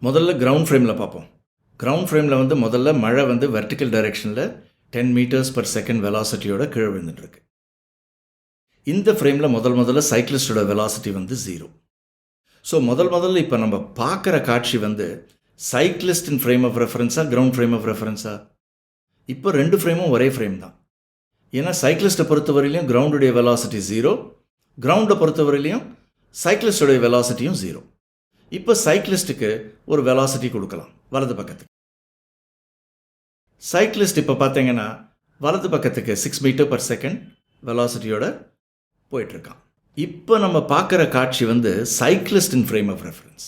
முதல்ல கிரவுண்ட் ஃப்ரேமில் பார்ப்போம். கிரவுண்ட் ஃப்ரேமில் வந்து முதல்ல மழை வந்து வெர்டிக்கல் டைரெக்ஷனில் 10 மீட்டர்ஸ் பர் செகண்ட் வெலாசிட்டியோட கீழே விழுந்துட்டுருக்கு. இந்த ஃப்ரேமில் முதல்ல சைக்கிளிஸ்டோட வெலாசிட்டி வந்து 0. ஸோ முதல்ல இப்போ நம்ம பார்க்குற காட்சி வந்து சைக்கிளிஸ்டின் ஃப்ரேம் ஆஃப் ரெஃபரன்ஸா கிரவுண்ட் ஃப்ரேம் ஆஃப் ரெஃபரன்ஸா? இப்போ 2 ஃப்ரேமும் ஒரே ஃப்ரேம் தான். ஏன்னா சைக்கிளிஸ்ட்டை பொறுத்தவரையிலையும் கிரவுண்டுடைய வெலாசிட்டி 0, கிரவுண்டை பொறுத்தவரையிலையும் சைக்கிளிஸ்டோடைய வெலாசிட்டியும் 0. இப்போ சைக்கிளிஸ்ட்டுக்கு ஒரு வெலாசிட்டி கொடுக்கலாம் வலது பக்கத்துக்கு. சைக்கிளிஸ்ட் இப்போ பார்த்தீங்கன்னா வலது பக்கத்துக்கு 6 மீட்டர் பர் செகண்ட் வெலாசிட்டியோட போயிட்டுருக்கான். இப்போ நம்ம பார்க்குற காட்சி வந்து சைக்கிளிஸ்டின் ஃப்ரேம் ஆஃப் ரெஃபரன்ஸ்.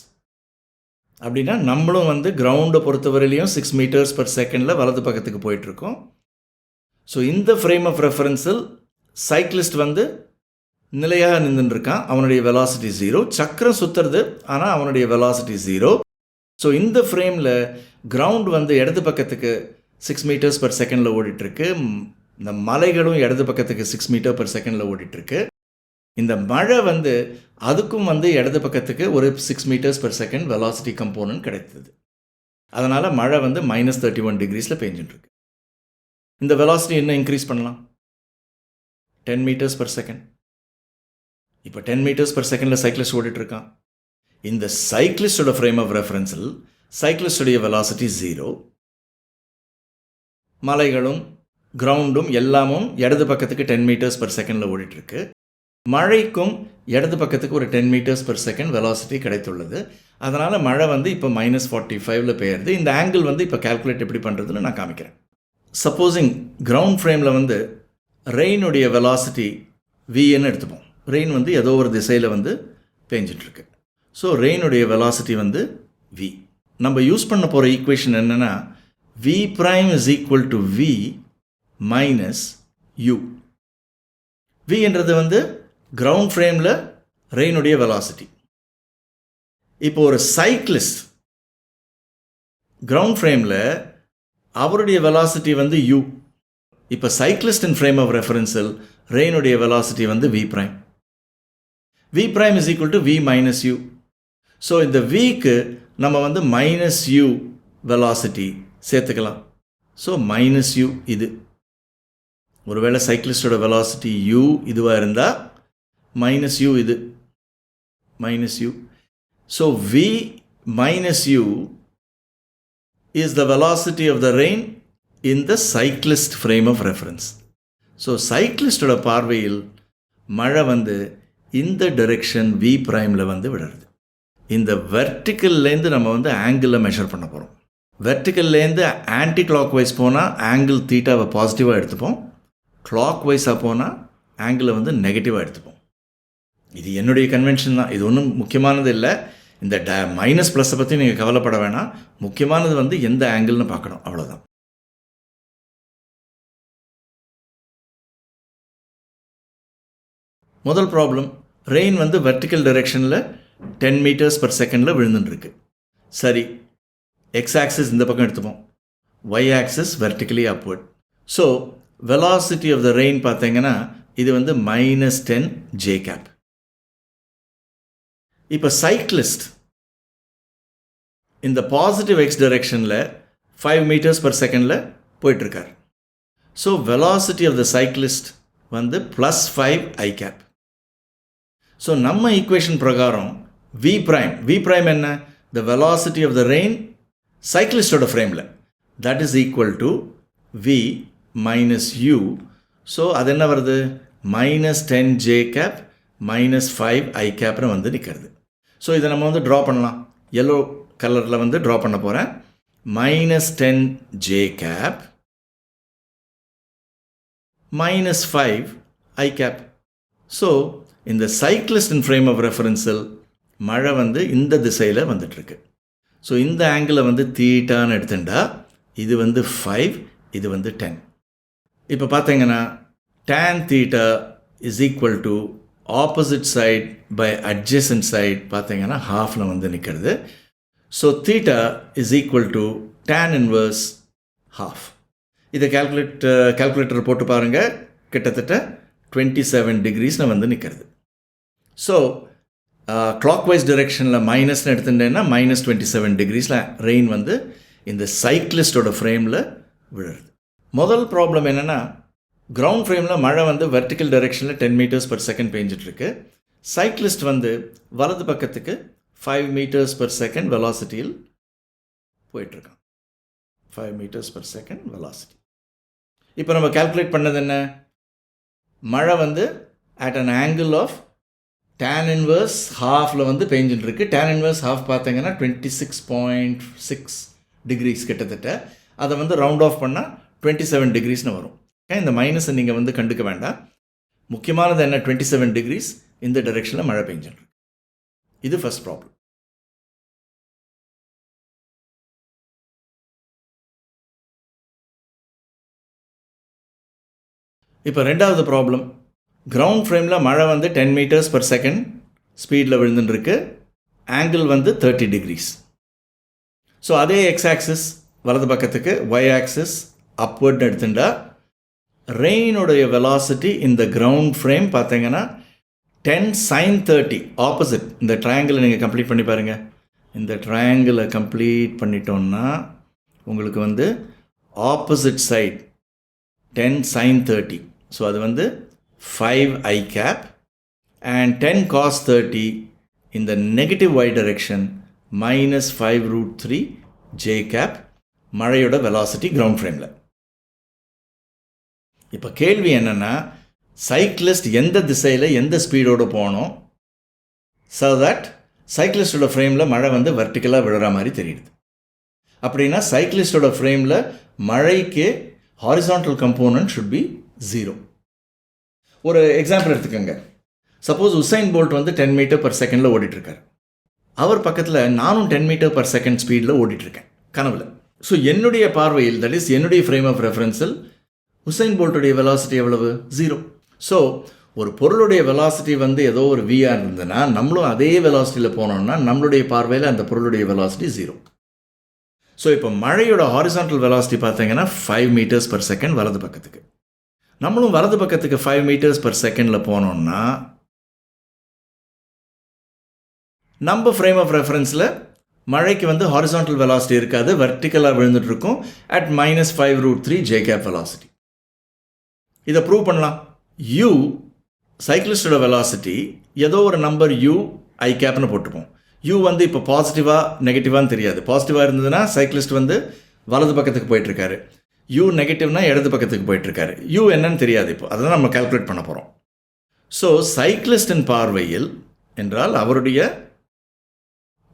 அப்படின்னா நம்மளும் வந்து கிரவுண்டை பொறுத்தவரையிலையும் 6 மீட்டர்ஸ் பர் செகண்டில் வலது பக்கத்துக்கு போயிட்டுருக்கோம். ஸோ இந்த ஃப்ரேம் ஆஃப் ரெஃபரன்ஸில் சைக்கிளிஸ்ட் வந்து நிலையாக நின்றுருக்கான். அவனுடைய வெலாசிட்டி 0. சக்கரம் சுற்றுறது, ஆனால் அவனுடைய வெலாசிட்டி 0. ஸோ இந்த ஃப்ரேமில் கிரவுண்ட் வந்து இடது பக்கத்துக்கு 6 மீட்டர்ஸ் பர் செகண்டில் ஓடிட்டுருக்கு. இந்த மலைகளும் இடது பக்கத்துக்கு 6 மீட்டர் பர் செகண்டில் ஓடிட்டுருக்கு. இந்த மழை வந்து அதுக்கும் வந்து இடது பக்கத்துக்கு ஒரு 6 metres per second velocity component கிடைத்தது. அதனால் மழை வந்து -31 டிகிரிஸில் பெஞ்சிட்டுருக்கு. இந்த வெலாசிட்டி இன்னும் இன்க்ரீஸ் பண்ணலாம், 10 மீட்டர்ஸ் பர் செகண்ட். இப்போ 10 மீட்டர்ஸ் பர் செகண்டில் சைக்கிளிஸ்ட் ஓடிட்டுருக்கான். இந்த சைக்கிளிஸ்டோட ஃப்ரேம் ஆஃப் ரெஃபரன்ஸில் சைக்கிளிஸ்டுடைய வெலாசிட்டி 0. மலைகளும் கிரவுண்டும் எல்லாமும் இடது பக்கத்துக்கு 10 மீட்டர்ஸ் பர் செகண்டில் ஓடிட்டுருக்கு. மழைக்கும் இடது பக்கத்துக்கு ஒரு 10 மீட்டர்ஸ் பர் செகண்ட் வெலாசிட்டி கிடைத்துள்ளது. அதனால் மழை வந்து இப்போ -45 பெய்யுது. இந்த ஆங்கிள் வந்து இப்போ கால்குலேட் எப்படி பண்ணுறதுன்னு நான் காமிக்கிறேன். சப்போஸிங் கிரவுண்ட் ஃப்ரேமில் வந்து ரெயினுடைய வெலாசிட்டி Vன்னு எடுத்துப்போம். ரெயின் வந்து ஏதோ ஒரு திசையில் வந்து பேஞ்சிட்ருக்கு. ஸோ ரெயினுடைய வெலாசிட்டி வந்து V. நம்ம யூஸ் பண்ண போகிற ஈக்குவேஷன் என்னென்னா V prime is equal to V minus U. V என்றது வந்து கிரவுண்ட் ஃப்ரேமில் ரெயினுடைய வெலாசிட்டி. இப்போ ஒரு சைக்கிளிஸ்ட் கிரவுண்ட் ஃப்ரேமில் அவருடைய வெலாசிட்டி வந்து U. இப்போ சைக்கிளிஸ்டின் ஃப்ரேம் ஆஃப் ரெஃபரன்ஸில் ரெயினுடைய வெலாசிட்டி வந்து V prime. V prime is equal to V minus U. So இந்த Vக்கு நம்ம வந்து -U வெலாசிட்டி சேர்த்துக்கலாம். ஸோ -U இது. ஒருவேளை சைக்கிளிஸ்டோட வெலாசிட்டி U இதுவாக இருந்தால் -U இது, -U. So V minus U is the velocity of the rain in the cyclist frame of reference. So சைக்கிளிஸ்டோட பார்வையில் மழை வந்து இந்த டைரெக்ஷன் V ப்ரைமில் வந்து விடுறது. இந்த வெர்டிக்கல்லேருந்து நம்ம வந்து ஆங்கிளில் மெஷர் பண்ண போகிறோம். வெர்டிக்கல்லேருந்து ஆன்டி கிளாக் வைஸ் போனால் ஆங்கிள் தீட்டாவை பாசிட்டிவாக எடுத்துப்போம், கிளாக் வைஸாக போனால் ஆங்கிளை வந்து நெகட்டிவாக எடுத்துப்போம். இது என்னுடைய கன்வென்ஷன் தான். இது ஒன்றும் முக்கியமானது இல்லை. இந்த மைனஸ் ப்ளஸை பற்றி நீங்கள் கவலைப்பட வேணாம். முக்கியமானது வந்து எந்த ஆங்கிள்னு பார்க்கணும், அவ்வளோதான். முதல் ப்ராப்ளம், ரெயின் வந்து வெர்டிக்கல் டைரெக்ஷனில் 10 மீட்டர்ஸ் பர் செகண்டில் விழுந்துட்டுருக்கு. சரி, எக்ஸ் ஆக்சிஸ் இந்த பக்கம் எடுத்துப்போம், Y axis vertically upward. So velocity of the rain பார்த்தீங்கன்னா இது வந்து -10 J cap. இப்போ சைக்கிளிஸ்ட் இந்த பாசிட்டிவ் எக்ஸ் டைரெக்ஷனில் 5 மீட்டர்ஸ் பர் செகண்டில் போயிட்டுருக்கார். So velocity of the cyclist வந்து +5 I cap. ஸோ நம்ம ஈக்குவேஷன் பிரகாரம் V prime என்ன? The velocity of the rain சைக்கிளிஸ்டோட ஃப்ரேமில், that is equal to V minus U. So அது என்ன வருது? -10 J cap -5 I capனு வந்து நிற்கிறது. ஸோ இதை நம்ம வந்து ட்ரா பண்ணலாம். எல்லோ கலரில் வந்து ட்ரா பண்ண போகிறேன். -10 J cap -5 I cap. So இந்த சைக்கிளிஸ்டின் ஃப்ரேம் ஆஃப் ரெஃபரன்ஸில் மழை வந்து இந்த திசையில் வந்துட்டுருக்கு. ஸோ இந்த ஆங்கிளை வந்து தீட்டான்னு எடுத்துட்டா இது வந்து 5, இது வந்து 10. இப்போ பார்த்தீங்கன்னா tan theta is equal to opposite side by adjacent side பார்த்தீங்கன்னா ஹாஃபில் வந்து நிற்கிறது. So theta is equal to tan inverse half. இதை கால்குலேட்டர் போட்டு பாருங்கள், கிட்டத்தட்ட 27 டிகிரிஸில் வந்து நிற்கிறது. ஸோ கிளாக் வைஸ் டிரெக்ஷனில் மைனஸ்னு எடுத்துட்டேன்னா -27 டிகிரிஸில் ரெயின் வந்து இந்த சைக்கிளிஸ்டோட ஃப்ரேமில் விழுறது. முதல் ப்ராப்ளம் என்னென்னா, கிரவுண்ட் ஃப்ரேமில் மழை வந்து வெர்டிக்கல் டைரெக்ஷனில் 10 மீட்டர்ஸ் பர் செகண்ட் பெஞ்சிட்ருக்கு. சைக்கிளிஸ்ட் வந்து வலது பக்கத்துக்கு 5 மீட்டர்ஸ் பர் செகண்ட் வெலாசிட்டியில் போயிட்டுருக்கான். 5 மீட்டர்ஸ் பர் செகண்ட் வெலாசிட்டி. இப்போ நம்ம கால்குலேட் பண்ணது என்ன? மழை வந்து at an angle of tan inverse ஹாஃபில் வந்து பெஞ்சிட்டுருக்கு. tan inverse ஹாஃப் பார்த்தீங்கன்னா 26.6 டிகிரிஸ் கிட்டத்தட்ட. அதை வந்து ரவுண்ட் ஆஃப் பண்ணால் 27 டிகிரிஸ்னு வரும். இந்த மைனஸை நீங்கள் வந்து கண்டுக்க வேண்டாம். முக்கியமானது என்ன? 27 டிகிரிஸ் இந்த டைரெக்ஷனில் மழை பெஞ்சிருக்கு. இது ஃபர்ஸ்ட் ப்ராப்ளம். இப்போ ரெண்டாவது ப்ராப்ளம், கிரவுண்ட் ஃப்ரேமில் மழை வந்து 10 மீட்டர்ஸ் பர் செகண்ட் ஸ்பீடில் விழுந்துட்டுருக்கு. ஆங்கிள் வந்து 30 டிகிரிஸ். ஸோ அதே எக்ஸ் ஆக்சிஸ் வலது பக்கத்துக்கு, ஒய் ஆக்சிஸ் அப்வர்ட்னு எடுத்துட்டா ரெயினுடைய வெலாசிட்டி இந்த கிரவுண்ட் ஃப்ரேம் பார்த்தீங்கன்னா 10 sin 30 ஆப்போசிட். இந்த ட்ரையாங்கிளை நீங்கள் கம்ப்ளீட் பண்ணி பாருங்கள். இந்த ட்ரையாங்கிளை கம்ப்ளீட் பண்ணிட்டோன்னா உங்களுக்கு வந்து ஆப்போசிட் சைட் 10 sin 30. ஸோ அது வந்து 5i cap and 10 cos 30 in the negative y direction -5√3 j cap மழையோட வெலாசிட்டி கிரவுண்ட் ஃப்ரேமில். இப்போ கேள்வி என்னென்னா, சைக்கிளிஸ்ட் எந்த திசையில் எந்த ஸ்பீடோடு போகணும் ஸோ தட் சைக்கிளிஸ்டோட ஃப்ரேமில் மழை வந்து வெர்டிக்கலாக விழுற மாதிரி தெரியுது. அப்படின்னா சைக்கிளிஸ்டோட ஃப்ரேமில் மழைக்கு ஹாரிசான்டல் கம்போனன்ட் ஷுட் பி 0. ஒரு எக்ஸாம்பிள் எடுத்துக்கோங்க. சப்போஸ் உசைன் போல்ட் வந்து 10 மீட்டர் பர் செகண்டில் ஓடிட்டுருக்கார். அவர் பக்கத்தில் நானும் 10 மீட்டர் பர் செகண்ட் ஸ்பீடில் ஓடிட்டுருக்கேன் கனவில். ஸோ என்னுடைய பார்வையில், தட் இஸ் என்னுடைய ஃப்ரேம் ஆஃப் ரெஃபரன்ஸில் உசைன் போல்ட்டுடைய வெலாசிட்டி எவ்வளவு? 0. ஸோ ஒரு பொருளுடைய வெலாசிட்டி வந்து ஏதோ ஒரு விஆர் இருந்ததுன்னா நம்மளும் அதே வெலாசிட்டியில் போனோம்னா நம்மளுடைய பார்வையில் அந்த பொருளுடைய வெலாசிட்டி 0. ஸோ இப்போ மழையோட ஹாரிசான்டல் வெலாசிட்டி பார்த்தீங்கன்னா 5 மீட்டர்ஸ் பர் செகண்ட் வலது பக்கத்துக்கு. நம்மளும் வலது பக்கத்துக்கு 5 மீட்டர்ஸ் பர் செகண்டில் போனோம்னா நம்ம ஃப்ரேம் ஆஃப் ரெஃபரன்ஸில் மழைக்கு வந்து ஹாரிசான்டல் வெலாசிட்டி இருக்காது, வெர்டிக்கலாக விழுந்துட்டுருக்கும் அட் -5√3 j cap வெலாசிட்டி. இதை ப்ரூவ் பண்ணலாம். u சைக்கிளிஸ்டோட வெலாசிட்டி ஏதோ ஒரு நம்பர் u i capனு போட்டுப்போம். u வந்து இப்போ பாசிட்டிவாக நெகட்டிவான்னு தெரியாது. பாசிட்டிவாக இருந்ததுன்னா சைக்கிளிஸ்ட் வந்து வலது பக்கத்துக்கு போயிட்டுருக்காரு, u நெகட்டிவ்னா இடது பக்கத்துக்கு போயிட்டுருக்காரு. u என்னன்னு தெரியாது. இப்போ அதெல்லாம் நம்ம கால்குலேட் பண்ண போகிறோம். ஸோ சைக்கிளிஸ்டின் பார்வையில் என்றால் அவருடைய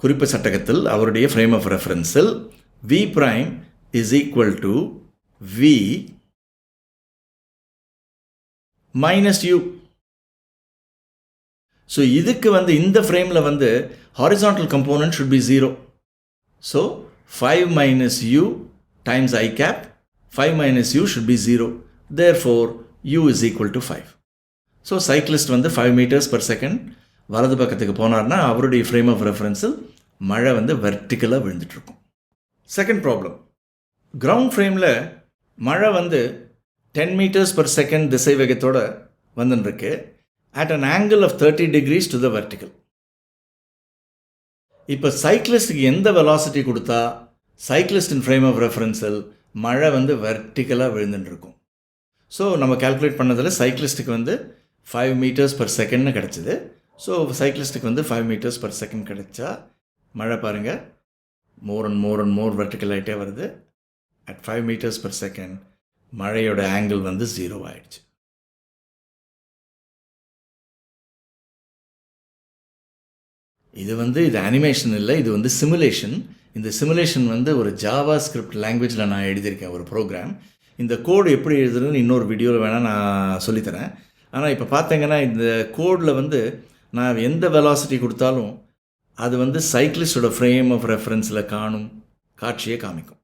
குறிப்பு சட்டகத்தில், அவருடைய ஃப்ரேம் ஆஃப் ரெஃபரன்ஸில் v prime is equal to v minus u. So இதுக்கு வந்து இந்த ஃப்ரேமில் வந்து horizontal component should be 0. So 5 minus u times i cap, 5 minus u should be 0. Therefore u is equal to 5. So cyclist வந்து 5 meters per second வலது பக்கத்துக்கு போனார்னா அவருடைய frame of ரெஃபரன்ஸில் மழை வந்து வெர்டிக்கலாக விழுந்துட்டுருக்கும். செகண்ட் ப்ராப்ளம், கிரவுண்ட் ஃப்ரேமில் மழை வந்து 10 மீட்டர்ஸ் பர் செகண்ட் திசை வேகத்தோடு வந்துருக்கு at an angle of 30 degrees to the vertical. இப்போ சைக்கிளிஸ்ட்டுக்கு எந்த வெலாசிட்டி கொடுத்தா சைக்கிளிஸ்டின் ஃப்ரேம் ஆஃப் ரெஃபரன்ஸில் மழை வந்து வெர்டிக்கலாக விழுந்துட்டுருக்கும். ஸோ நம்ம கால்குலேட் பண்ணதில் சைக்கிளிஸ்ட்டுக்கு வந்து 5 மீட்டர்ஸ் பர் செகண்ட்னு கிடச்சிது. ஸோ சைக்கிளிஸ்ட்டுக்கு வந்து 5 மீட்டர்ஸ் பர் செகண்ட் கிடச்சா மழை பாருங்கள் மோர் அண்ட் மோர் வெர்டிக்கல் ஆகிட்டே வருது. அட் 5 மீட்டர்ஸ் பர் செகண்ட் மழையோட ஆங்கிள் வந்து 0 ஆயிடுச்சு. இது அனிமேஷன் இல்லை, இது வந்து சிமுலேஷன். இந்த சிமுலேஷன் வந்து ஒரு ஜாவா ஸ்கிரிப்ட் லாங்குவேஜில் நான் எழுதியிருக்கேன் ஒரு ப்ரோக்ராம். இந்த கோடு எப்படி எழுதுறதுன்னு இன்னொரு வீடியோவில் வேணால் நான் சொல்லித்தரேன். ஆனால் இப்போ பார்த்தீங்கன்னா இந்த கோடில் வந்து நான் எந்த வெலாசிட்டி கொடுத்தாலும் அது வந்து சைக்கிளிஸ்டோட ஃப்ரேம் ஆஃப் ரெஃபரன்ஸில் காணும் காட்சியை காமிக்கும்.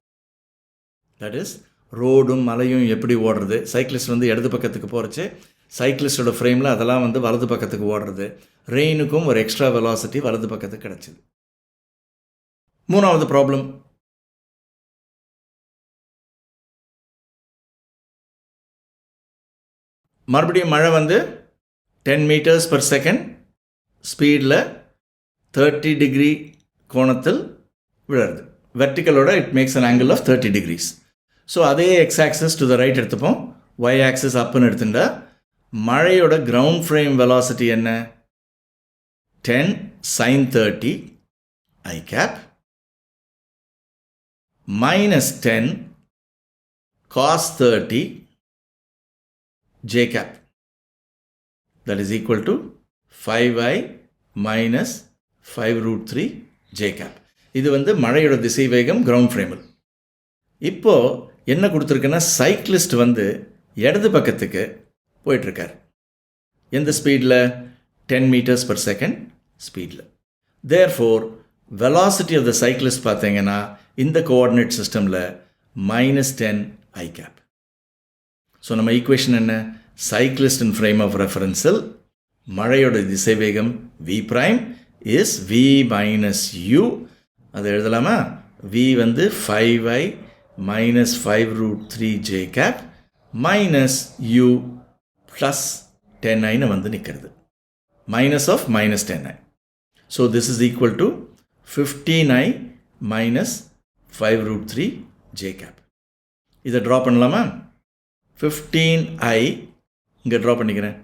தட் இஸ் ரோடும் மலையும் எப்படி ஓடுறது, சைக்கிளிஸ்ட் வந்து இடது பக்கத்துக்கு போகிறச்சு சைக்கிளிஸ்டோட ஃப்ரேமில் அதெல்லாம் வந்து வலது பக்கத்துக்கு ஓடுறது. ரெயினுக்கும் ஒரு எக்ஸ்ட்ரா வெலாசிட்டி வலது பக்கத்துக்கு கிடச்சிது. மூணாவது ப்ராப்ளம், மறுபடியும் மழை வந்து 10 மீட்டர்ஸ் பர் செகண்ட் ஸ்பீடில் 30 டிகிரி கோணத்தில் விழுறது. வெர்டிக்கலோட it makes an angle of 30 degrees. So அதே X axis to the right எடுத்துப்போம், ஒய் ஆக்சஸ் அப்புன்னு எடுத்துட்டா மழையோட கிரவுண்ட் ஃப்ரேம் வெலாசிட்டி என்ன? 10 sin 30 I cap minus 10 cos 30 j cap. That is equal to 5i minus 5 root 3 j cap. இது வந்து மழையோட திசை வேகம் கிரவுண்ட் ஃப்ரேமில். இப்போ என்ன கொடுத்துருக்குன்னா, சைக்கிளிஸ்ட் வந்து இடது பக்கத்துக்கு போயிட்டுருக்கார். எந்த ஸ்பீடில்? 10 meters per second ஸ்பீடில். Therefore velocity of the cyclist பார்த்தீங்கன்னா இந்த கோஆர்டினேட் சிஸ்டமில் -10 I cap. ஸோ நம்ம ஈக்குவேஷன் என்ன? சைக்கிளிஸ்ட் இன் ஃப்ரேம் ஆஃப் ரெஃபரன்ஸில் மழையோட திசைவேகம் v prime is v minus u. அதை எழுதலாமா? v வந்து 5i minus 5 root 3 j cap minus u plus 10i வந்து நிற்கிறது. Minus of minus 10i. So this is equal to 15i minus 5 root 3 j cap. இதை draw பண்ணலாமா? 15i இங்கே draw பண்ணிக்கிறேன்,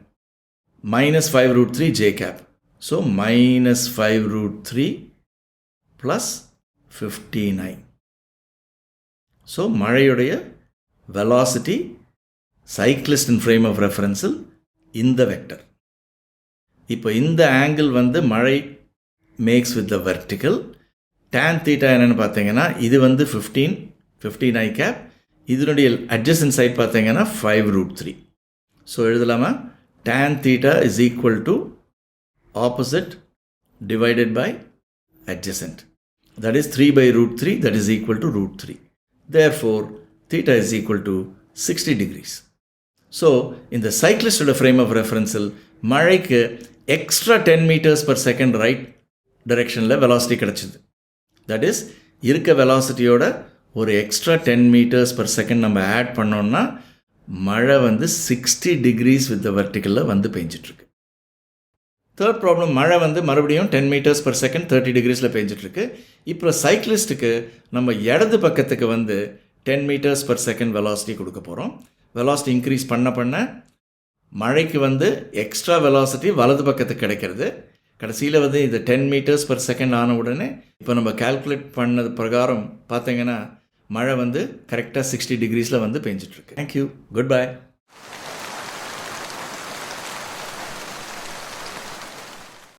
minus 5 root 3 j cap. So minus 5 root 3 plus 15i. So மழையுடைய velocity cyclist in frame of reference இந்த vector. இப்போ இந்த angle வந்து மழை makes with the vertical. tan theta என்னென்னு பார்த்தீங்கன்னா இது வந்து 15i cap. இதனுடைய adjacent side பார்த்தீங்கன்னா 5 root 3. ஸோ எழுதலாமா? tan theta is equal to opposite divided by adjacent. That is 3 by root 3, that is equal to root 3. Therefore, theta is equal to 60 degrees. So, in the cyclist frame of reference, மழைக்கு extra 10 meters per second right directionல velocity கிடைச்சது. That is, இருக்க velocityயோட ஒரு extra 10 meters per second நம்ம add பண்ணோம்னா மழை வந்து 60 degrees with the verticalல வந்து பெஞ்சிட்ருக்கு. Third problem, மழை வந்து மறுபடியும் 10 meters per second 30 degreesல பெஞ்சிட்ருக்கு. இப்போ சைக்கிளிஸ்ட்டுக்கு நம்ம இடது பக்கத்துக்கு வந்து 10 meters per second velocity கொடுக்க போகிறோம். வெலாசிட்டி இன்க்ரீஸ் பண்ண மழைக்கு வந்து எக்ஸ்ட்ரா வெலாசிட்டி வலது பக்கத்துக்கு கிடைக்கிறது. கடைசியில் வந்து இது 10 meters per second ஆன உடனே இப்போ நம்ம கால்குலேட் பண்ணது பிரகாரம் பார்த்தீங்கன்னா மழை வந்து கரெக்டாக 60 degreesல வந்து பெஞ்சிட்ருக்கு. Thank you, good bye.